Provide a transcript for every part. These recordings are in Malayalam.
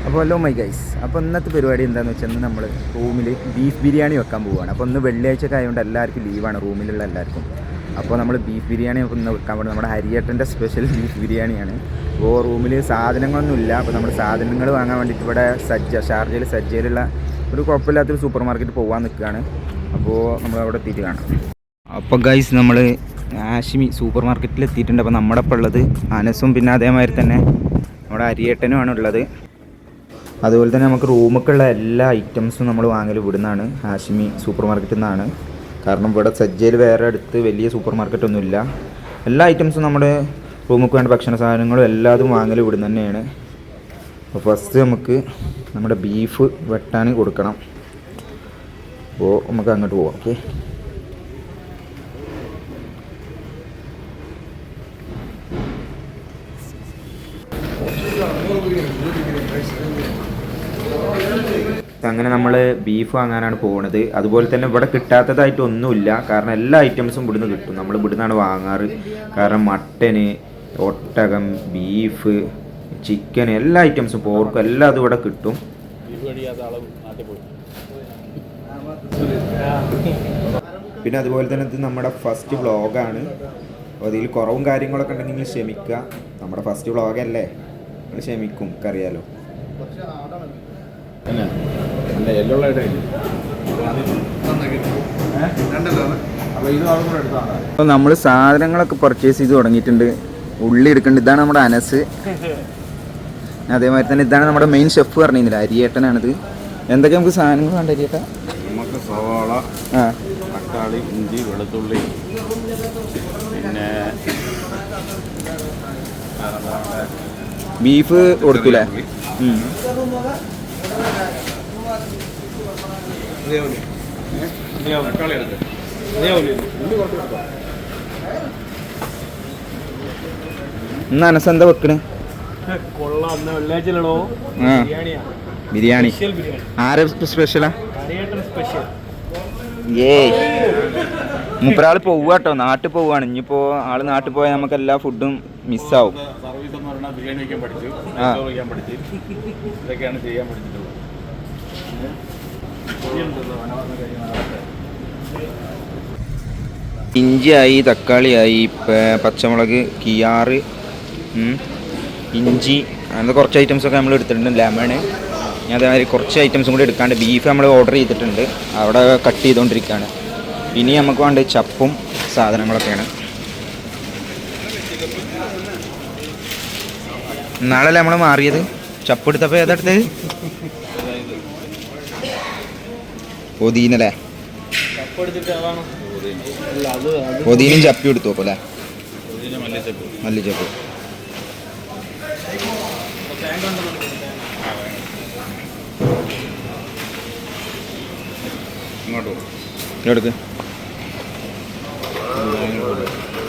അപ്പോൾ ഹലോ മൈ ഗൈസ്. അപ്പോൾ ഇന്നത്തെ പരിപാടി എന്താണെന്ന് വെച്ചാൽ നമ്മൾ റൂമിൽ ബീഫ് ബിരിയാണി വെക്കാൻ പോവുകയാണ്. അപ്പോൾ ഇന്ന് വെള്ളിയാഴ്ച ആയതുകൊണ്ട് എല്ലാവർക്കും ലീവാണ്, റൂമിലുള്ള എല്ലാവർക്കും. അപ്പോൾ നമ്മൾ ബീഫ് ബിരിയാണി ഇന്ന് വെക്കാൻ പോകുന്നത് നമ്മുടെ ഹരിയേട്ടൻ്റെ സ്പെഷ്യൽ ബീഫ് ബിരിയാണിയാണ്. അപ്പോൾ റൂമിൽ സാധനങ്ങളൊന്നുമില്ല. അപ്പോൾ നമ്മൾ സാധനങ്ങൾ വാങ്ങാൻ വേണ്ടിയിട്ട് ഇവിടെ ഷാർജയിലുള്ള ഒരു കുഴപ്പമില്ലാത്തൊരു സൂപ്പർ മാർക്കറ്റ് പോകാൻ നിൽക്കുകയാണ്. അപ്പോൾ നമ്മൾ അവിടെ എത്തിയിട്ട് കാണാം. അപ്പോൾ ഗൈസ് നമ്മൾ ആഷിമി സൂപ്പർ മാർക്കറ്റിൽ എത്തിയിട്ടുണ്ട്. അപ്പോൾ നമ്മുടെ ഒപ്പം ഉള്ളത് അനസും പിന്നെ അതേമാതിരി തന്നെ നമ്മുടെ ഹരിയേട്ടനുമാണ് ഉള്ളത്. അതുപോലെ തന്നെ നമുക്ക് റൂമൊക്കെയുള്ള എല്ലാ ഐറ്റംസും നമ്മൾ വാങ്ങൽ ഇവിടുന്നാണ്, ഹാഷിമി സൂപ്പർ മാർക്കറ്റിൽ നിന്നാണ്. കാരണം ഇവിടെ സജ്ജയിൽ വേറെ അടുത്ത് വലിയ സൂപ്പർ മാർക്കറ്റൊന്നുമില്ല. എല്ലാ ഐറ്റംസും നമ്മുടെ റൂമൊക്കെ വേണ്ട ഭക്ഷണ സാധനങ്ങളും എല്ലാതും വാങ്ങൽ ഇവിടുന്ന് തന്നെയാണ്. അപ്പോൾ ഫസ്റ്റ് നമുക്ക് നമ്മുടെ ബീഫ് വെട്ടാൻ കൊടുക്കണം. അപ്പോൾ നമുക്ക് അങ്ങോട്ട് പോവാം. ഓക്കെ, അങ്ങനെ നമ്മൾ ബീഫ് വാങ്ങാനാണ് പോകുന്നത്. അതുപോലെ തന്നെ ഇവിടെ കിട്ടാത്തതായിട്ട് ഒന്നുമില്ല, കാരണം എല്ലാ ഐറ്റംസും ഇവിടുന്ന് കിട്ടും. നമ്മൾ ഇവിടുന്നാണ് വാങ്ങാറ്. കാരണം മട്ടന്, ഒട്ടകം, ബീഫ്, ചിക്കൻ, എല്ലാ ഐറ്റംസും, പോർക്ക് എല്ലാം അതും ഇവിടെ കിട്ടും. പിന്നെ അതുപോലെ തന്നെ ഇത് നമ്മുടെ ഫസ്റ്റ് വ്ളോഗാണ്. അപ്പോൾ അതിൽ കുറവും കാര്യങ്ങളൊക്കെ ഉണ്ടെങ്കിൽ ക്ഷമിക്കുക. നമ്മുടെ ഫസ്റ്റ് വ്ളോഗല്ലേ, നിങ്ങൾ ക്ഷമിക്കും, അറിയാലോ. അപ്പോൾ നമ്മൾ സാധനങ്ങളൊക്കെ പർച്ചേസ് ചെയ്ത് തുടങ്ങിയിട്ടുണ്ട്. ഉള്ളി എടുക്കേണ്ടത് ഇതാണ് നമ്മുടെ അനസ്. അതേമാതിരി തന്നെ ഇതാണ് നമ്മുടെ മെയിൻ ഷെഫ് പറഞ്ഞിരുന്നില്ല, അരിയേട്ടനാണിത്. എന്തൊക്കെ നമുക്ക് സാധനങ്ങൾ വേണ്ട അരിയേട്ട? നമുക്ക് സവാള, തക്കാളി, ഇഞ്ചി, വെളുത്തുള്ളി, പിന്നെ ബീഫ് കൊടുക്കൂലേ? ഇന്ന് അനസ് എന്താ വെക്കണേ? ബിരിയാണി. ആരെ സ്പെഷ്യലാ? മൂപ്പരാള് പോവാട്ടോ, നാട്ടിൽ പോവാണ്. ഇനിയിപ്പോ ആള് നാട്ടിൽ പോയാൽ നമുക്ക് എല്ലാ ഫുഡും മിസ്സാവും. ഇഞ്ചിയായി, തക്കാളിയായി, പച്ചമുളക്, കിയാറ്, ഇഞ്ചി, അങ്ങനത്തെ കുറച്ച് ഐറ്റംസൊക്കെ നമ്മൾ എടുത്തിട്ടുണ്ട്. ലെമണ്, ഞാൻ അതേമാതിരി കുറച്ച് ഐറ്റംസും കൂടി എടുക്കാണ്ട്. ബീഫ് നമ്മൾ ഓർഡർ ചെയ്തിട്ടുണ്ട്, അവിടെ കട്ട് ചെയ്തുകൊണ്ടിരിക്കുകയാണ്. ഇനി നമുക്ക് വേണ്ട ചപ്പും സാധനങ്ങളൊക്കെയാണ്. നാളല്ലേ നമ്മൾ മാറിയത്? ചപ്പ് എടുത്തപ്പോൾ ഏതെടുത്ത്? പൊതീനല്ലേ? പൊതീനും ചപ്പി എടുത്തു നോക്കും അല്ലേ? മല്ലിച്ചപ്പ്. എടുക്ക്.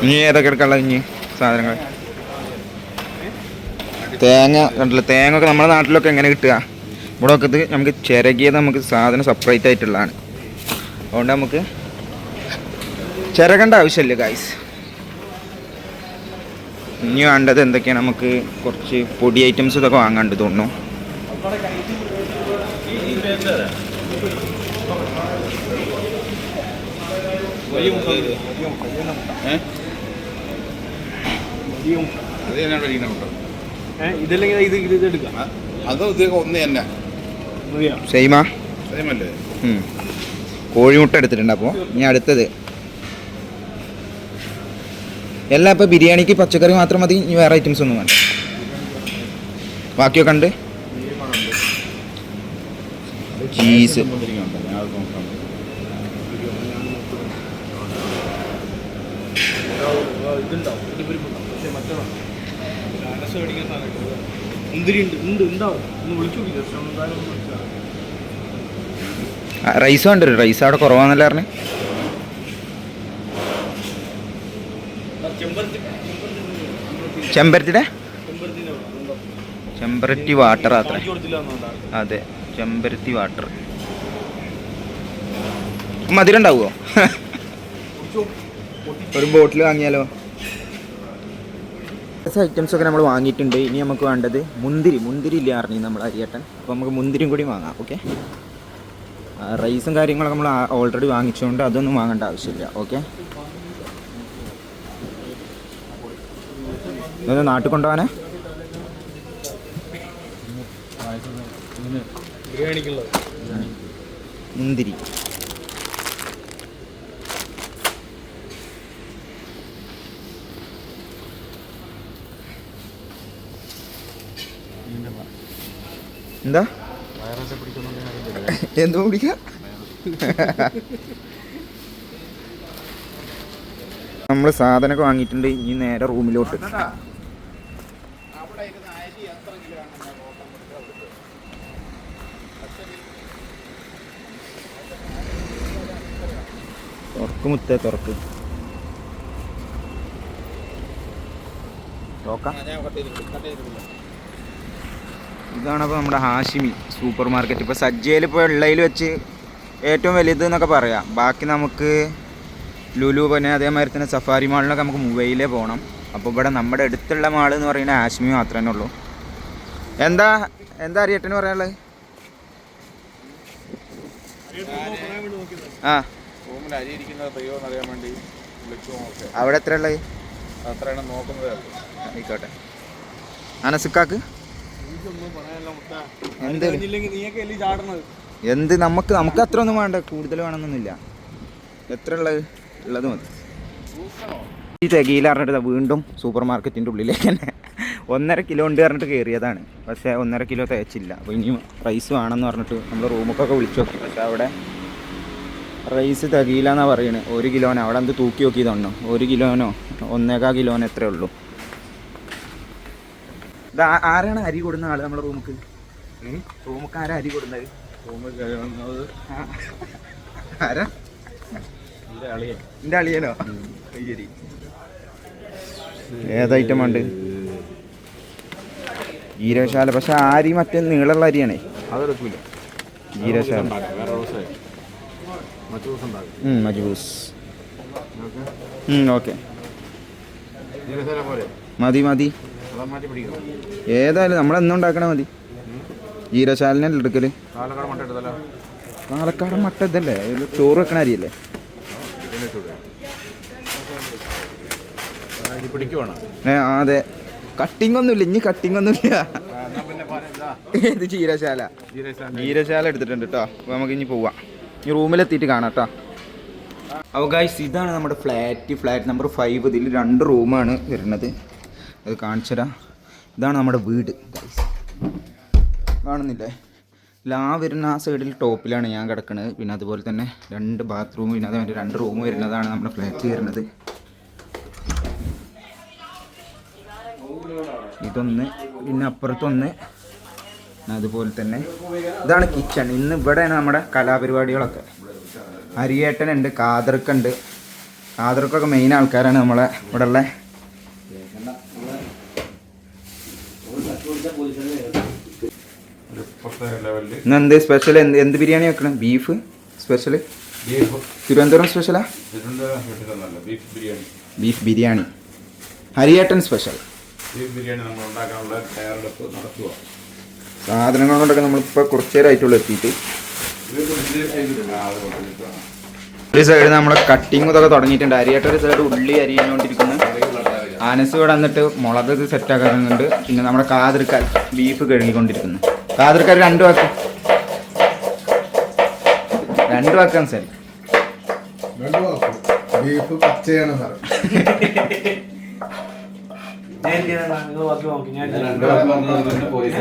ഇനി ഏതൊക്കെ എടുക്കാനുള്ള ഇനി സാധനങ്ങൾ? തേങ്ങ കണ്ടില്ല, തേങ്ങ ഒക്കെ നമ്മുടെ നാട്ടിലൊക്കെ എങ്ങനെ കിട്ടുക? ഇവിടെ ഒക്കെ ഇത് നമുക്ക് ചിരകിയത് നമുക്ക് സാധനം സെപ്പറേറ്റ് ആയിട്ടുള്ളതാണ്. അതുകൊണ്ട് നമുക്ക് ചിരകേണ്ട ആവശ്യമില്ല ഗൈസ്. ഇനി വേണ്ടത് എന്തൊക്കെയാണ്? നമുക്ക് കുറച്ച് പൊടി ഐറ്റംസ് ഇതൊക്കെ വാങ്ങാണ്ട് തോന്നുന്നു. കോഴിമുട്ട എടുത്തിട്ടുണ്ട്. അപ്പോൾ ഇനി അടുത്തത് എല്ലാം. ഇപ്പോൾ ബിരിയാണിക്ക് പച്ചക്കറി മാത്രം മതി, ഇനി വേറെ ഐറ്റംസ് ഒന്നും വേണ്ട. ബാക്കിയൊക്കെ ഉണ്ട്. ചീസ്, റൈസ് വേണ്ട. റൈസ് അവിടെ കുറവാന്നല്ലേ പറഞ്ഞേ? ചെമ്പരത്തി വാട്ടർ അത്ര. അതെ, ചെമ്പരത്തി വാട്ടർ. മധുരം ഉണ്ടാവുമോ? ഒരു ബോട്ടിൽ വാങ്ങിയാലോ? ഐറ്റംസ് ഒക്കെ നമ്മൾ വാങ്ങിയിട്ടുണ്ട്. ഇനി നമുക്ക് വേണ്ടത് മുന്തിരി ഇല്ല അറിഞ്ഞു നമ്മൾ അരിയേട്ടൻ. അപ്പോൾ നമുക്ക് മുന്തിരിയും കൂടി വാങ്ങാം. ഓക്കെ, റൈസും കാര്യങ്ങളൊക്കെ നമ്മൾ ഓൾറെഡി വാങ്ങിച്ചുകൊണ്ട് അതൊന്നും വാങ്ങേണ്ട ആവശ്യമില്ല. ഓക്കെ, ഇതൊന്ന് നാട്ടിൽ കൊണ്ടുപോകാനേ മുന്തിരി. എന്താ എന്തോ പിടിക്ക നമ്മൾ സാധനമൊക്കെ വാങ്ങിയിട്ടുണ്ട്. ഇനി നേരെ റൂമിലോട്ട്. മുത്തേ തുറക്ക് നോക്കാം. ഇതാണപ്പോൾ നമ്മുടെ ഹാഷിമി സൂപ്പർ മാർക്കറ്റ്. ഇപ്പോൾ സജ്ജയിൽ ഇപ്പോൾ ഉള്ളതിൽ വെച്ച് ഏറ്റവും വലുത് എന്നൊക്കെ പറയാം. ബാക്കി നമുക്ക് ലുലു, പിന്നെ അതേമാതിരി തന്നെ സഫാരി മാളിലൊക്കെ നമുക്ക് മുംബൈയിലേ പോകണം. അപ്പോൾ ഇവിടെ നമ്മുടെ അടുത്തുള്ള മാൾ എന്ന് പറയുന്നത് ഹാഷിമി മാത്രമേ ഉള്ളൂ. എന്താ അറിയട്ടെന്ന് പറയാനുള്ളത്? ആ, അവിടെ എത്ര ഉള്ളത്? ആയിക്കോട്ടെ. അനസുക്കാക്ക് എന്ത് നമുക്ക് അത്ര ഒന്നും വേണ്ട, കൂടുതൽ വേണമെന്നൊന്നുമില്ല. എത്ര ഉള്ളത് മതി. ഈ തികയിൽ പറഞ്ഞിട്ട് വീണ്ടും സൂപ്പർ മാർക്കറ്റിൻ്റെ ഉള്ളിലേക്ക് തന്നെ 1.5 കിലോ ഉണ്ട് പറഞ്ഞിട്ട് കയറിയതാണ്. പക്ഷേ 1.5 കിലോ തികച്ചില്ല. അപ്പോൾ ഇനിയും റൈസ് വേണമെന്ന് പറഞ്ഞിട്ട് നമ്മൾ റൂമൊക്കെ വിളിച്ചു നോക്കി. പക്ഷേ അവിടെ റൈസ് തികയില്ല എന്നാണ് പറയുന്നത്. 1 കിലോനോ അവിടെ എന്ത് തൂക്കി നോക്കിയതാണോ, 1 കിലോനോ 1.25 കിലോനോ എത്രയേ ഉള്ളൂ. ഇത് ആരാണ് അരി കൊടുന്ന ആള് നമ്മുടെ റൂമുക്ക്? ആരാ അരി കൊടുന്നത്? ആരാ? എൻ്റെ അളിയനോ? ശരി. ഏതൈറ്റം ഉണ്ട്? ജീരകശാല. പക്ഷെ അരി മറ്റേ നീളമുള്ള അരിയാണേ. ജീരകശാല മജൂസ്. ഓക്കെ, മതി. ഏതായാലും നമ്മളെന്നും ഉണ്ടാക്കണ മതി. ജീരശാലിനല്ലേ എടുക്കല്? പാലക്കാട് മട്ട ഇതല്ലേ, ചോറ് വെക്കണ അരിയല്ലേ? അതെ. കട്ടിങ് ഒന്നുമില്ല, ഇനി കട്ടിങ് ഒന്നുമില്ല. ഏത് ജീരശാല എടുത്തിട്ടുണ്ട് കേട്ടോ. അപ്പോൾ നമുക്ക് ഇനി പോവാം. ഇനി റൂമിലെത്തിയിട്ട് കാണാം കേട്ടോ. അപ്പോൾ ഗൈസ്, ഇതാണ് നമ്മുടെ ഫ്ലാറ്റ് നമ്പർ 5. ഇതിൽ 2 റൂമാണ് വരുന്നത്. അത് കാണിച്ചു തരാം. ഇതാണ് നമ്മുടെ വീട് ഗൈസ്, കാണുന്നില്ലേ? വരുന്ന ആ സൈഡിൽ ടോപ്പിലാണ് ഞാൻ കിടക്കുന്നത്. പിന്നെ അതുപോലെ തന്നെ 2 ബാത്റൂം, പിന്നെ അതേമാതിരി 2 റൂം വരുന്നതാണ് നമ്മുടെ ഫ്ലാറ്റ് വരുന്നത്. ഇതൊന്ന്, പിന്നെ അപ്പുറത്തൊന്ന്, അതുപോലെ തന്നെ ഇതാണ് കിച്ചൺ. ഇന്ന് ഇവിടെയാണ് നമ്മുടെ കലാപരിപാടികളൊക്കെ. അരിയേട്ടനുണ്ട്, കാതർക്കൊക്കെ മെയിൻ ആൾക്കാരാണ് നമ്മളെ ഇവിടെ ഉള്ള. ഇന്നെന്ത് സ്പെഷ്യൽ? എന്ത് ബിരിയാണി വെക്കണം? Beef special? തിരുവനന്തപുരം സ്പെഷ്യലാ? ബീഫ് ബിരിയാണി. ഹരിയേട്ടൻ സ്പെഷ്യൽ. സാധനങ്ങൾ കൊണ്ടൊക്കെ നമ്മളിപ്പോൾ കുറച്ച് നേരമായിട്ടുള്ളൂ എത്തിയിട്ട്. ഒരു സൈഡ് നമ്മളെ കട്ടിങ് ഇതൊക്കെ തുടങ്ങിയിട്ടുണ്ട്. അരിയേട്ട ഒരു സൈഡ് ഉള്ളി അരിഞ്ഞുകൊണ്ടിരിക്കുന്നു. ആനസ് ഇവിടെ വന്നിട്ട് മുളക് സെറ്റാക്കാറുണ്ട്. പിന്നെ നമ്മുടെ കാതിർക്കാൽ ബീഫ് കഴുകിക്കൊണ്ടിരിക്കുന്നു. കാതിർക്കാൽ 2 വാക്കാൻ സാർ.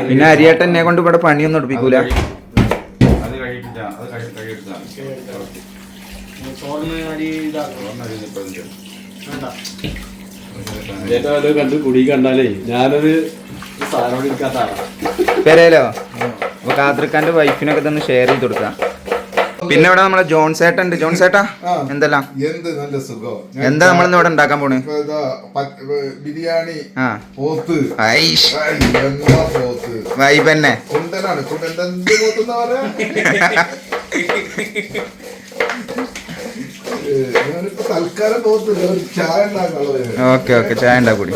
പിന്നെ അരിയേട്ടൻ എന്നെ കൊണ്ട് ഇവിടെ പണിയൊന്നും എടുപ്പിക്കൂല. കണ്ട് കുടി കണ്ടാലേ ഞാനൊരു പെരേലോ? അപ്പൊ കാതർക്കാന്റെ വൈഫിനൊക്കെ തന്നെ ഷെയർ ചെയ്ത് കൊടുക്കാം. പിന്നെ ഇവിടെ നമ്മളെ ജോൺസേട്ടൻ ഉണ്ട്. ജോൺസേട്ടാ എന്തെല്ലാം? എന്താ നമ്മളിന്ന് ഇവിടെ ഉണ്ടാക്കാൻ പോണ്? ബിരിയാണി, വൈബന്നെ. തൽക്കാലം പോത്തില്ല, ഒരു ചായ ഉണ്ടാക്കാനുള്ളത്. ഓക്കെ, ചായ ഉണ്ടാക്കൂടി.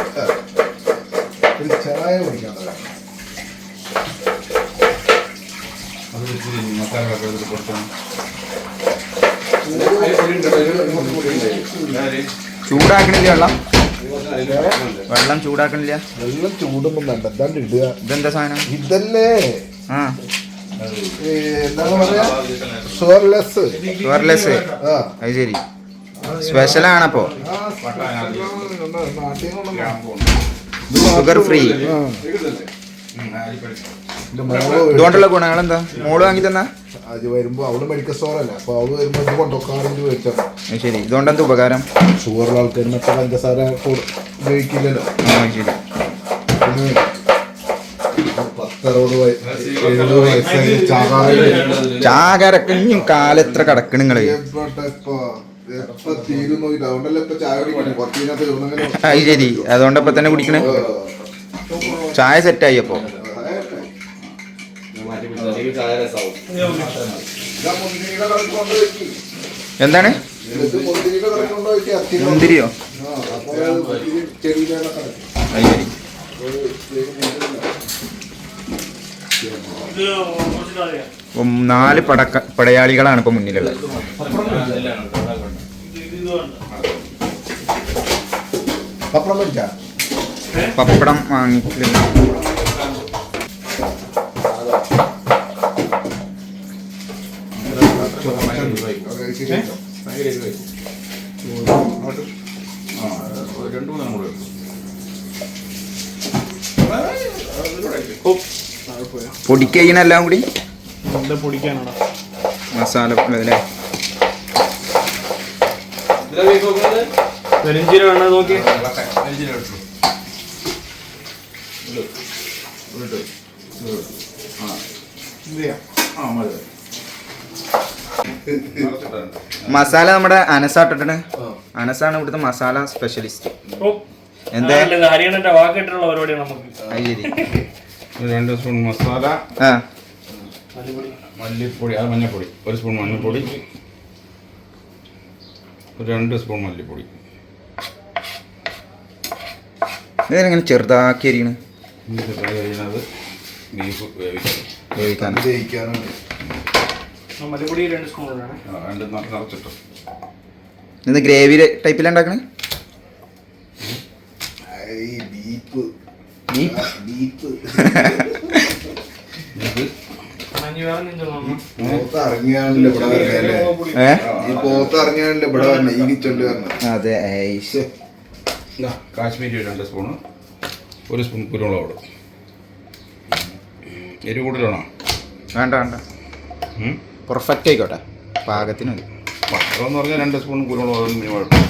ചൂടാക്കണില്ല വെള്ളം ചൂടാക്കണില്ല. വെള്ളം ചൂടൊന്നും വേണ്ട, എന്താണ്ട് ഇടുക. ഇതെന്താ സാധനം? ഇതല്ലേ ആ എന്താണ് പറയാ, ഷുഗർലെസ്. ഷുഗർലെസ്. അത് ശരി, സ്പെഷ്യലാണപ്പോ. Sugar free. ഇതുകൊണ്ടുള്ള ഗുണങ്ങൾ എന്താ? മോള് വാങ്ങി തന്നാ? അത് വരുമ്പോ അവള് മെഡിക്കൽ സ്റ്റോറല്ല, അപ്പൊ അവള് വരുമ്പോ ഇത് കൊണ്ടോ കാറിന് മേടിച്ചാൽ. ശരി, ഇതുകൊണ്ടെന്താ ഉപകാരം? ഷുഗറുള്ള ആൾക്കാർ മറ്റേ പഞ്ചസാര ഉപയോഗിക്കില്ലല്ലോ. ശരി. പിന്നെ 10-60 70 വയസ്സായി ചാകരക്ക് ഇനിയും കാലെത്ര കിടക്കണ് നിങ്ങള്? അത് ശരി, അതുകൊണ്ടപ്പോ തന്നെ കുടിക്കണേ. ചായ സെറ്റായി അപ്പോ. എന്താണ് മുന്തിരിയോ? അത് ശരി. അപ്പം 4 പടയാളികളാണ് ഇപ്പൊ മുന്നിലുള്ളത്. പപ്പടം വാങ്ങിക്കില്ല. പൊടിക്കഴിഞ്ഞെല്ലാം കൂടി മസാല അല്ലേ? നോക്കി മസാല നമ്മുടെ അനസാട്ടിട്ടാണ്. അനസാണ് ഇവിടുത്തെ മസാല സ്പെഷ്യലിസ്റ്റ്. എന്താ ഹരിയാണന്റെ വാക്കിട്ടുള്ള പരിപാടിയാണ് നമുക്ക്. അത് ശരി. 2 സ്പൂൺ മസാല, ആ മല്ലിപ്പൊടി, അത് മഞ്ഞൾപ്പൊടി, 1 സ്പൂൺ മഞ്ഞൾപ്പൊടി, 2 സ്പൂൺ മല്ലിപ്പൊടി. ഇതെങ്ങനെ ചെറുതാക്കി അരിയണ്? കഴിയുന്നത് ബീഫ് വേവിക്കാൻ. മല്ലിപ്പൊടി 2 സ്പൂൺ നിറച്ചിട്ട്. ഇത് ഗ്രേവി ടൈപ്പിലുണ്ടാക്കണേ? അതെ. കാശ്മീരി 2 സ്പൂണ്, 1 സ്പൂൺ കുരുമുളക് പൊടി. എരിവ് കൂടുതലാണോ? വേണ്ട വേണ്ട, പെർഫെക്റ്റ് ആയിക്കോട്ടെ, പാകത്തിന് മതി. പത്രമെന്ന് പറഞ്ഞാൽ 2 സ്പൂൺ കുരുമുളക് കുഴപ്പം.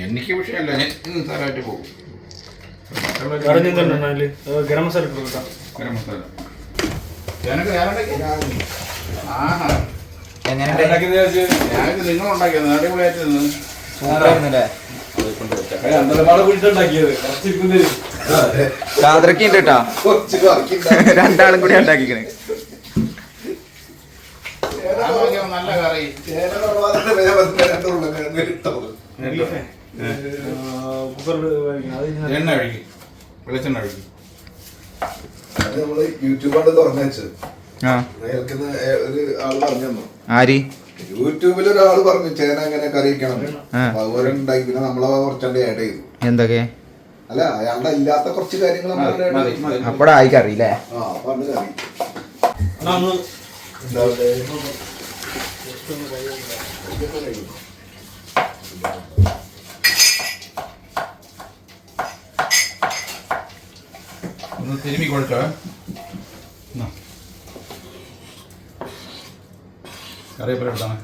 എനിക്ക് വിഷയമല്ല, സാറായിട്ട് പോകും. ഗരം മസാല ഗരം മസാല നിങ്ങൾ ഉണ്ടാക്കിയത് അടിപൊളിയായിട്ട് ചാദ്രക്കുണ്ട് കേട്ടോ, രണ്ടാളും കൂടി ഉണ്ടാക്കിക്കണേ. നല്ല കറി. എണ്ണ ഒഴുകി, വെളിച്ചെണ്ണ ഒഴുകി. യൂട്യൂബാണ് തുറന്നു വെച്ചത്. ഒരു ആള് പറഞ്ഞു തന്നു. ആര്? യൂട്യൂബിൽ ഒരാള് പറഞ്ഞു ചേന എങ്ങനെ കറി വെക്കണം. അതുപോലെ ഉണ്ടാക്കി. പിന്നെ നമ്മളെ കുറച്ചുണ്ട് ആഡ് ചെയ്തു. എന്തൊക്കെ? അല്ല, അയാളുടെ ഇല്ലാത്ത കുറച്ച് കാര്യങ്ങൾ അപ്പഴാ ആയി കറി അല്ലേ? അപ്പൊ കറി ഒന്ന് തിരുമ്മി കൊടുത്തോ. കറിവേപ്പില എടുത്താണ്.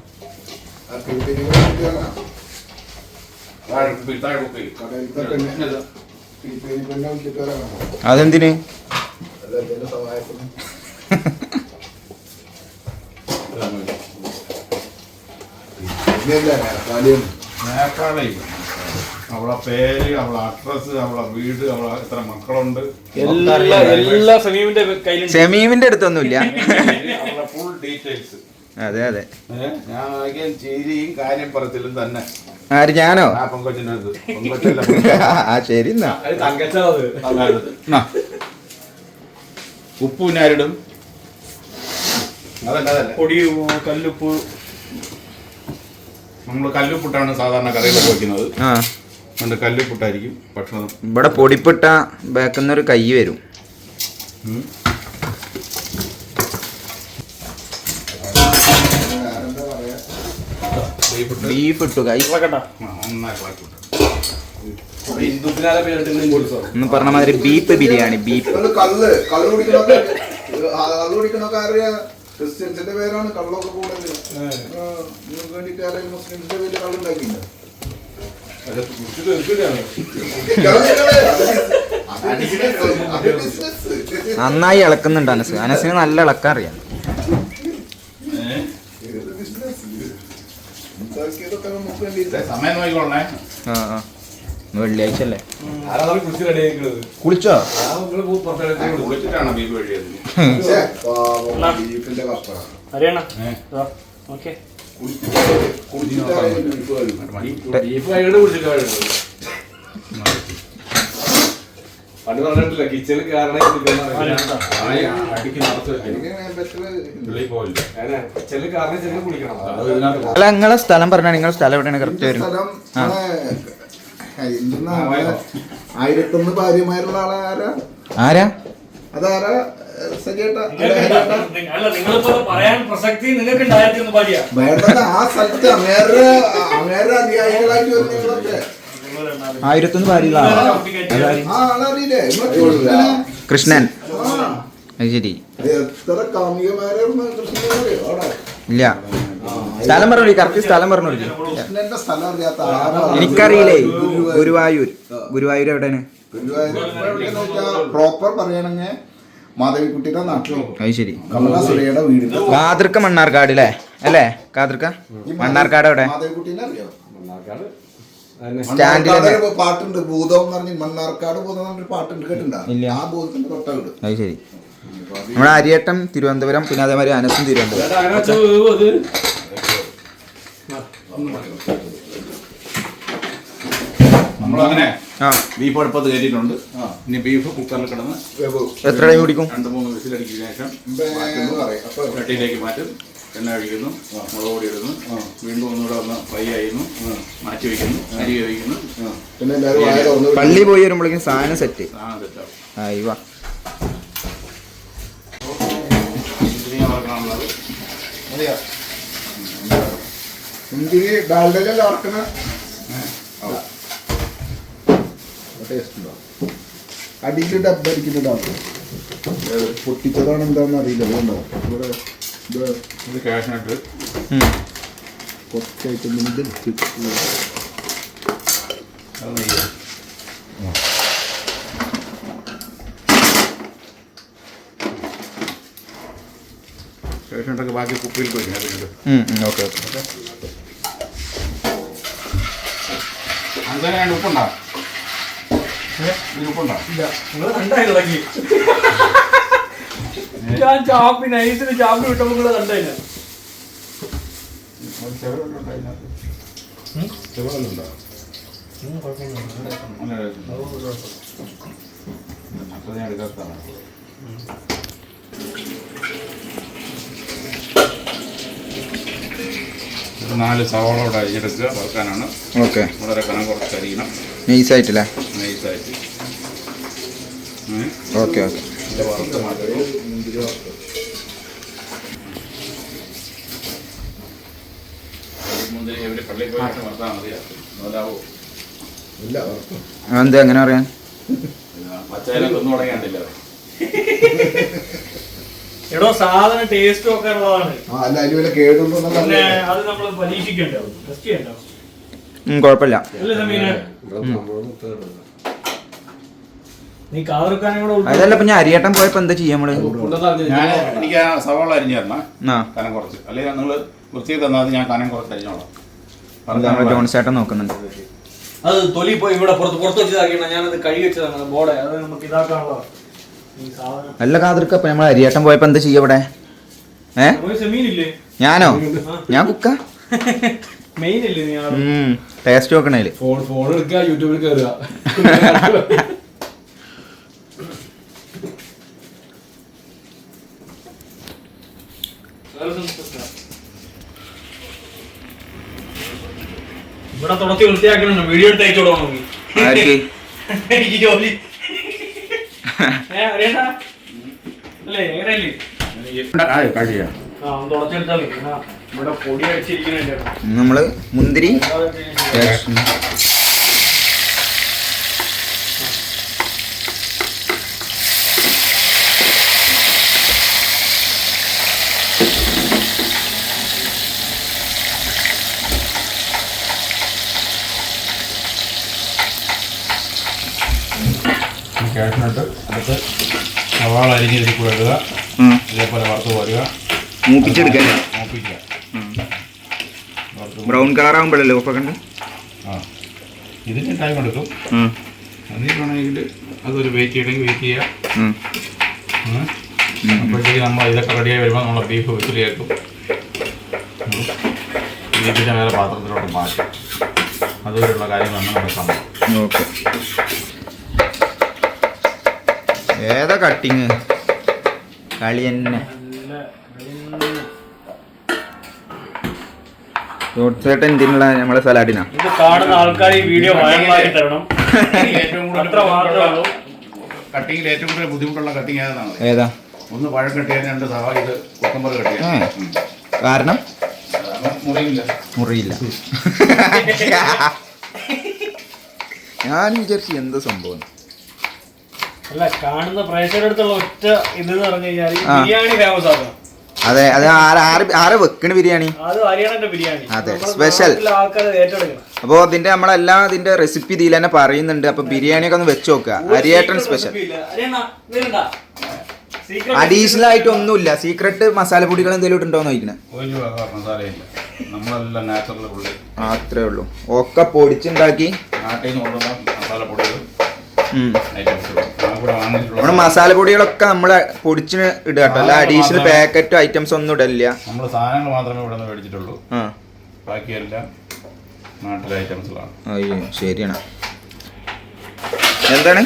അതെന്തിന്? നേപ്പാളേ അവളെ പേര്, അവളെ അഡ്രസ്, അവളെ വീട്, അവളെ എത്ര മക്കളുണ്ട്, എല്ലാ സമീപിന്റെ കയ്യിലുണ്ട്. ഷമീമിന്റെ അടുത്തൊന്നുമില്ല. അവളെ ഫുൾ ഡീറ്റെയിൽസ്. അതെ അതെ. ഞാൻ നോക്കിയാൽ ചിരിയും കാര്യം പറച്ചിലും തന്നെ. ആര്, ഞാനോ? ആ പൊങ്കച്ചിൻ്റെ പൊങ്കച്ചല്ല. ആ ശരി എന്നാ. ഉപ്പു ഞാരിടും. അതല്ല പൊടി, കല്ലുപ്പ്. നമ്മൾ കല്ലുപ്പിട്ടാണ് സാധാരണ കറികളൊക്കെ വെക്കുന്നത്. ആ, അതുകൊണ്ട് കല്ലുപ്പിട്ടായിരിക്കും ഭക്ഷണം. ഇവിടെ പൊടിപ്പിട്ട ബാക്കുന്നൊരു കൈ വരും. ബീഫ് ഇട്ടു കൈ എന്ന് പറഞ്ഞ മാതിരി ബീഫ് ബിരിയാണി. ബീഫ് കള്ള് കുടിക്കണൊക്കെ അറിയാം. ക്രിസ്ത്യൻസിന്റെ പേരാണ് കള്ളൊക്കെ കൂടുതൽ. വേണ്ടിക്കാരെ മുസ്ലിംസിന്റെ പേര് കള്ളുണ്ടാക്കിയില്ല. നന്നായി ഇളക്കുന്നുണ്ട് അനസ്. അനസിന് നല്ല ഇളക്കാൻ അറിയാം. സമയം നോക്കിക്കൊള്ളേ. ആ ആ, വെള്ളിയാഴ്ച അല്ലേ? കുളിച്ചോ? കുളിച്ചിട്ടാണ് ബീഫ് കഴിയത്. ബീഫിന്റെ കപ്പ അറിയണ ഓക്കെ. പണ്ട് പറഞ്ഞിട്ടില്ല കിച്ചണിൽ കാരണം കിച്ചണിൽ കാരണം ചെറിയ കുളിക്കണം. അല്ല, നിങ്ങളെ സ്ഥലം പറഞ്ഞാൽ നിങ്ങളുടെ സ്ഥലം എവിടെയാണ് കറക്റ്റ് വരും? 1001 ഭാര്യമാരുള്ള ആളാരാ? ആരാ? അതാരാ? സജേട്ടാ അല്ല, നിങ്ങളിപ്പോ പറയാൻ പ്രസക്തി നിങ്ങൾക്ക് ഉണ്ടായിരുന്നു ഭാര്യ. വേണ്ടത് ആ സ്ഥലത്ത് അങ്ങേരുടെ അനുയായികളായിട്ട് വരുന്നവരൊക്കെ 1001 ഭാര്യയുള്ള ആ ആളറിയില്ലേ? കൃഷ്ണൻ. അത് ശരി. എത്ര കാമികമാരായിരുന്നു കൃഷ്ണനറിയോ അവിടെ? ഇല്ല, സ്ഥലം പറഞ്ഞു, കറക്റ്റ് സ്ഥലം പറഞ്ഞു. കൃഷ്ണന്റെ സ്ഥലം അറിയാത്ത ആരാ? എനിക്കറിയില്ലേ. ഗുരുവായൂർ. ഗുരുവായൂർ എവിടെയാണ്? പ്രോപ്പർ പറയണെങ്കിൽ മാധവിക്കുട്ടിയുടെ നാട്ടിൽ. അത് ശരി. കമലാസുരയുടെ വീട് കാതൃക്ക മണ്ണാർക്കാട് അല്ലേ? അല്ലേ കാതൃക്ക മണ്ണാർക്കാട് എവിടെ? മാധവിക്കുട്ടീനെ അറിയോ? സ്റ്റാൻഡിൽ പാട്ടുണ്ട്, ഭൂതം എന്ന് പറഞ്ഞ് മണ്ണാർക്കാട് ഭൂതം എന്ന് പറഞ്ഞൊരു പാട്ടുണ്ട്, കേട്ടിട്ടുണ്ടോ? ഇല്ല. ആ ഭൂതത്തിന്റെ തൊട്ട വീട്. അത് ശരി. നമ്മുടെ അരിയട്ടം തിരുവനന്തപുരം, പിന്നെ അതേമാതിരി അനസും തിരുവനന്തപുരം. നമ്മളങ്ങനെ ആ, ബീഫ് അടുപ്പത്ത് കയറ്റിയിട്ടുണ്ട്. ഇനി ബീഫ് കുക്കറിൽ കിടന്ന് എത്ര ടൈം പിടിക്കും? 2-3 വിസിലടിക്കുന്ന ശേഷം അപ്പൊ ചട്ടിയിലേക്ക് മാറ്റും. എണ്ണ ഒഴിക്കുന്നു, മുളക് പൊടി ഇടുന്നു, വീണ്ടും ഒന്നുകൂടെ ഒന്ന് ഫ്രൈ ചെയ്യുന്നു, മാറ്റി വയ്ക്കുന്നു, അരി കഴിക്കുന്നു. പിന്നെ എല്ലാവരും വായ തുറന്ന് പള്ളി പോയി വരുമ്പോഴേക്കും സാധനം സെറ്റ്. സാധനം തെറ്റാവും. അയ്യോ, വറക്കണമുള്ളത് മതിയോ? മുന്തിരി ഡാൽഡയിലല്ല വറക്കണ. ടേസ്റ്റ് ഉണ്ടോ? അടിയിൽ ഡബ്ബ അടിക്കുന്നുണ്ടാവും. പൊട്ടിച്ചതാണ് എന്താണെന്ന് അറിയില്ല. അതുകൊണ്ടോ ഇവിടെ ഇത് ക്യാഷിനായിട്ട് കുറച്ചായിട്ട് അത് നെയ്യ്. ക്യാഷിനായിട്ടൊക്കെ ബാക്കി കുപ്പിയിൽ പോയി അതിനുണ്ട്. Okay okay. അങ്ങനെ ഉപ്പുണ്ടോ? ഇതിന് ഉപ്പുണ്ടോ? നിങ്ങൾ കണ്ടായില്ല. ഞാൻ ചാപ്പി നൈസിന് ചാപ്പി വിട്ടപ്പോ നിങ്ങള് കണ്ടായില്ല. അപ്പോൾ ഞാൻ എടുക്കാത്തതാണ്. ഒരു 4 സവാള ഇവിടെ അരിഞ്ഞെടുക്കുക, വറുക്കാനാണ്. ഓക്കെ. വളരെ കനം കുറച്ച് അരിയണം, നൈസായിട്ടല്ലേ? നൈസായിട്ട്. Okay okay. വറുത്ത് മാറ്റുന്നു. മുന്തിരി എവിടെ പള്ളിയിൽ പോയിട്ട് വറുത്താൽ മതിയാക്കും. മുതലാവോ? ഇല്ല. എന്താ എങ്ങനെ പറയാൻ? പച്ചയിലൊക്കെ ഒന്നും തുടങ്ങിയിട്ടില്ല. എടോ, സാധനം ടേസ്റ്റ് ഒക്കെ ഉള്ളതാണ്. അല്ല, അതിന് വല്ല കേടുണ്ടോ? പിന്നെ അത് നമ്മൾ പരീക്ഷിക്കണ്ടാവും, ടെസ്റ്റ് ചെയ്യണ്ടാവും. കുഴപ്പമില്ല. അല്ലേ സമീനെ? നീ കാതർക്കാനും കൂടെ അതല്ല, ഇപ്പൊ ഞാൻ അരിയട്ടം പോയപ്പോ എന്താ ചെയ്യാ നമ്മള്? എനിക്ക് ആ സവാള അരിഞ്ഞു തരണം, ആ, കനം കുറച്ച്. അല്ലെങ്കിൽ നിങ്ങൾ വൃത്തിയിൽ തന്നാൽ ഞാൻ കനം കുറച്ച് അരിഞ്ഞോളാം. നമ്മുടെ ജോൺസേട്ടൻ നോക്കുന്നുണ്ട്. അത് തൊലി പോയി ഇവിടെ പുറത്ത് വെച്ചതാക്കിയാണ്, ഞാനത് കഴുകി വെച്ചതാണ് ബോർഡ്. അത് നമുക്ക് ഇതാക്കാനുള്ളതാണ് ഈ സാധനം. നല്ല കാതിർക്കപ്പ നമ്മൾ അരിയേട്ടൻ പോയപ്പോ എന്താ ചെയ്യ ഇവിടെ? മീനില്ലേ? ഞാനോ? ഞാൻ കുക്ക മെയിൻ ഇല്ലേ നീ? ടേസ്റ്റ് നോക്കണേല് ഫോൺ എടുക്കുക, യൂട്യൂബിൽ കയറുക. ഇവിടെ തുടച്ച് വൃത്തിയാക്കണം, വീഡിയോ എടുത്ത് അയച്ചു കൊടുക്കണം. എനിക്ക് ജോലി അല്ലേ എങ്ങനെയല്ലേ? തുടച്ചെടുത്താൽ ഇവിടെ പൊടി അടിച്ചിരിക്കുന്നുണ്ട്. നമ്മള് മുന്തിരി ക്യാഷിനോട്ട് അടുത്ത് സവാള അരിഞ്ഞ് ഇതിൽ ഇടുക, ഇതേപോലെ വറുത്ത് പോരുക, മൂപ്പിച്ചെടുക്കാൻ മൂപ്പിക്കുക. ബ്രൗൺ കളർ ആകുമ്പോഴല്ലേ ഉപ്പൊക്കെ ആ ഇതിന് ടൈം എടുക്കും. അതിൽ വേണമെങ്കിൽ അതൊരു വെയിറ്റ് ചെയ്യണമെങ്കിൽ വെയിറ്റ് ചെയ്യുക. അപ്പോഴത്തേക്ക് നമ്മൾ ഇതൊക്കെ റെഡിയായി വരുമ്പോൾ നമ്മൾ ബീഫ് വിസിൽ ചേർക്കും. ബീഫിനെ വേറെ പാത്രത്തിലോട്ട് മാറ്റും. അതുവരെയുള്ള കാര്യങ്ങളാണ് നമ്മുടെ സംഭവം. ഓക്കെ. ഏതാ കട്ടിങ് കളി തന്നെ. തീർച്ചയായിട്ടും എന്തിനുള്ള നമ്മളെ സലാഡിനാ ഇത് കാണുന്ന ആൾക്കാർ ഈ വീഡിയോ വൈറലാക്കി തരണം. അത്ര മാത്രമേ ഉള്ളൂ. കട്ടിങ്ങിൽ ഏറ്റവും കൂടുതൽ ബുദ്ധിമുട്ടുള്ള കട്ടിങ് ഏതാണ്? ഏതാ? ഒന്ന് പഴം കട്ടിയാൽ രണ്ട് സവാള, ഇത് കൊത്തമ്പർ കട്ടിയാൽ. കാരണം മുറിയില്ല. ഞാൻ വിചാരിച്ചു എന്താ സംഭവം. അല്ല, കാണുന്ന പ്രേക്ഷകരുടെ അടുത്തുള്ള ഒറ്റ ഇതെന്ന് പറഞ്ഞു കഴിഞ്ഞാൽ ബിരിയാണി ഫേമസ് ആക്കണം. അതെ, അത് ആരെ വെക്കണ ബിരിയാണി? അത് ഹരിയാണന്റെ ബിരിയാണി. അതെ, സ്പെഷ്യൽ. ആൾക്കാർ ഏറ്റെടുക്കണം. അപ്പോൾ നമ്മളെല്ലാം ഇതിന്റെ റെസിപ്പി ഇതിൽ തന്നെ പറയുന്നുണ്ട്. അപ്പൊ ബിരിയാണിയൊക്കെ ഒന്ന് വെച്ച് നോക്കുക. ഹരിയേട്ടൻ സ്പെഷ്യൽ. അഡീഷണൽ ആയിട്ട് ഒന്നുമില്ല. സീക്രട്ട് മസാലപ്പൊടികൾ എന്തെങ്കിലും ഉണ്ടോ എന്ന് ചോദിക്കണേ. ഒരു മസാലയില്ല, നമ്മളെല്ലാം നാച്ചുറൽ പുള്ളി അത്രേ ഉള്ളൂ. ഒക്കെ പൊടിച്ചുണ്ടാക്കി നാട്ടിൽ നിന്ന് കൊണ്ടുവന്ന മസാലപ്പൊടികൾ നമ്മുടെ മസാലപ്പൊടികളൊക്കെ നമ്മള് പൊടിച്ചിന് ഇടുക കേട്ടോ. അല്ല അഡീഷണൽ പാക്കറ്റ് ഐറ്റംസ് ഒന്നും ഇടില്ല. നമ്മൾ സാധനങ്ങൾ മാത്രമേ ഇവിടെ നിന്ന് മേടിച്ചിട്ടുള്ളൂ. ബാക്കിയെല്ലാം നാട്ടിലെ ഐറ്റംസുകളാണ്. അയ്യോ ശരിയാണ്. എന്താണ്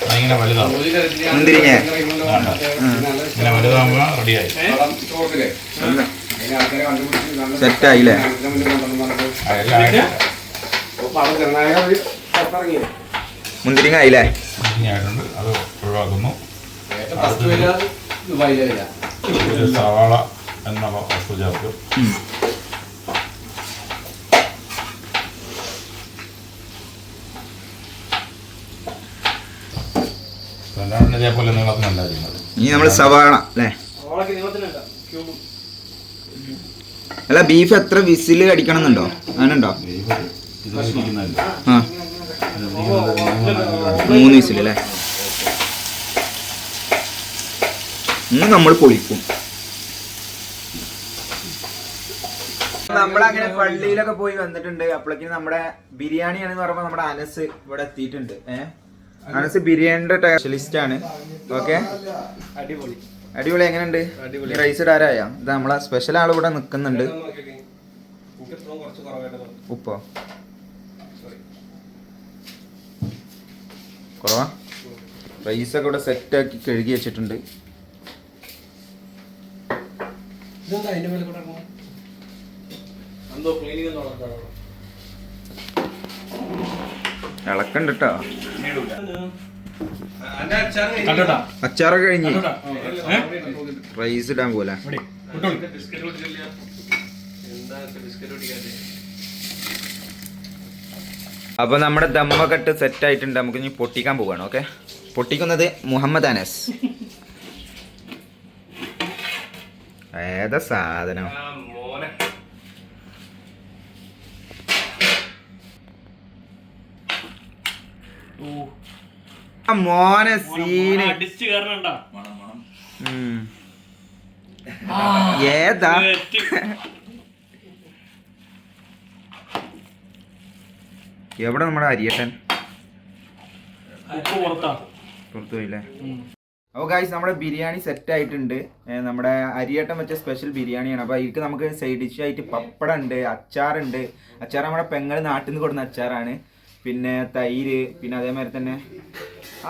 അതിങ്ങനെ വലുതാവും. മുന്തിരിങ്ങ ഇങ്ങനെ വലുതാകുമ്പോൾ റെഡിയായി. സെറ്റായില്ലേ? മുന്തിരിങ്ങ ആയില്ലേ? മുന്തിരിങ്ങയായിട്ടുണ്ട്, അത് ഒഴിവാക്കുന്നു. ഒരു സവാള എന്ന വസ്തു ചേർക്കും. ഇതേപോലെ നീളത്തിനുണ്ടായിരുന്നത്. ഇനി നമ്മൾ സവാള അല്ലേ? അല്ല, ബീഫ് എത്ര വിസിൽ അടിക്കണം എന്നുണ്ടോ? അങ്ങനെയുണ്ടോ? ആ, 3 വിസിൽ അല്ലേ? ഇന്ന് നമ്മൾ പൊളിക്കും. നമ്മളങ്ങനെ പള്ളിയിലൊക്കെ പോയി വന്നിട്ടുണ്ട്. അപ്പോഴേക്കും നമ്മുടെ ബിരിയാണിയാണെന്ന് പറയുമ്പോൾ നമ്മുടെ അനസ് ഇവിടെ എത്തിയിട്ടുണ്ട്. അനസ് ബിരിയാണിയുടെ സ്പെഷ്യലിസ്റ്റ് ആണ്. ഓക്കെ, അടിപൊളി അടിപൊളി. എങ്ങനെയുണ്ട്? റൈസ് ഇടാരായ? ഇത് നമ്മളെ സ്പെഷ്യൽ ആൾ ഇവിടെ നിൽക്കുന്നുണ്ട്. ഉപ്പോ കുറവാ? റൈസൊക്കെ ഇവിടെ സെറ്റാക്കി കഴുകി വെച്ചിട്ടുണ്ട്. ഇളക്കണ്ട് കേട്ടോ. അച്ചാറൊക്കെ കഴിഞ്ഞ് റൈസ് ഇടാൻ പോലെ. അപ്പൊ നമ്മുടെ ദമ്മൊക്കെ ഇട്ട് സെറ്റ് ആയിട്ടുണ്ട്. നമുക്ക് ഇനി പൊട്ടിക്കാൻ പോവാണ്. ഓക്കെ, പൊട്ടിക്കുന്നത് മുഹമ്മദ് അനസ്. ഏതാ സാധനം? മോനെ സീന് ഏതാ? എവിടെ നമ്മുടെ അരിയേട്ടൻ ഉപ്പ് പുറത്താ പുറത്തു പോയില്ലേ? അപ്പോൾ ഗായ്സ് നമ്മുടെ ബിരിയാണി സെറ്റ് ആയിട്ടുണ്ട്. നമ്മുടെ അരിയേട്ടൻ വെച്ച സ്പെഷ്യൽ ബിരിയാണിയാണ്. അപ്പോൾ ഇതിക്ക് നമുക്ക് സൈഡ് ഡിഷ് ആയിട്ട് പപ്പടം ഉണ്ട്, അച്ചാറുണ്ട്. അച്ചാർ നമ്മുടെ പെങ്ങൾ നാട്ടിൽ നിന്ന് കൊടുക്കുന്ന അച്ചാറാണ്. പിന്നെ തൈര്, പിന്നെ അതേമാതിരി തന്നെ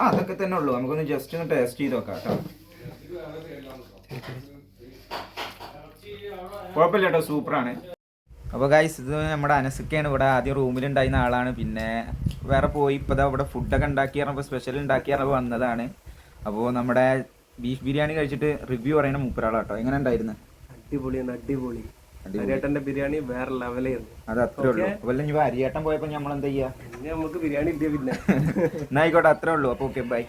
അതൊക്കെ തന്നെ ഉള്ളൂ. നമുക്കൊന്ന് ജസ്റ്റ് ഒന്ന് ടേസ്റ്റ് ചെയ്ത് നോക്കാം കേട്ടോ. കുഴപ്പമില്ല കേട്ടോ, സൂപ്പറാണ്. അപ്പോൾ ഗൈസ് ഇത് നമ്മുടെ അനസൊക്കെയാണ് ഇവിടെ ആദ്യം റൂമിലുണ്ടായിരുന്ന ആളാണ്. പിന്നെ വേറെ പോയി ഇപ്പോൾ ഇവിടെ ഫുഡൊക്കെ ഉണ്ടാക്കി പറഞ്ഞപ്പോൾ സ്പെഷ്യൽ ഉണ്ടാക്കി പറഞ്ഞപ്പോൾ വന്നതാണ്. അപ്പോൾ നമ്മുടെ ബീഫ് ബിരിയാണി കഴിച്ചിട്ട് റിവ്യൂ പറയുന്ന മൂപ്പരാളാട്ടോ. എങ്ങനെ ഉണ്ടായിരുന്നു? അടിപൊളിയാണ്, അടിപൊളി. അരിയേട്ടന്റെ ബിരിയാണി വേറെ ലെവലായിരുന്നു. അത് അത്രേ ഉള്ളൂ. അപ്പോൾ ഇനി അരിയേട്ടൻ പോയപ്പോൾ നമ്മൾ എന്താ ചെയ്യുക? നമുക്ക് ബിരിയാണി ഇല്ല പിന്നെ. എന്നായിക്കോട്ടെ, അത്രേ ഉള്ളൂ. അപ്പോൾ ഓക്കെ, ബൈ.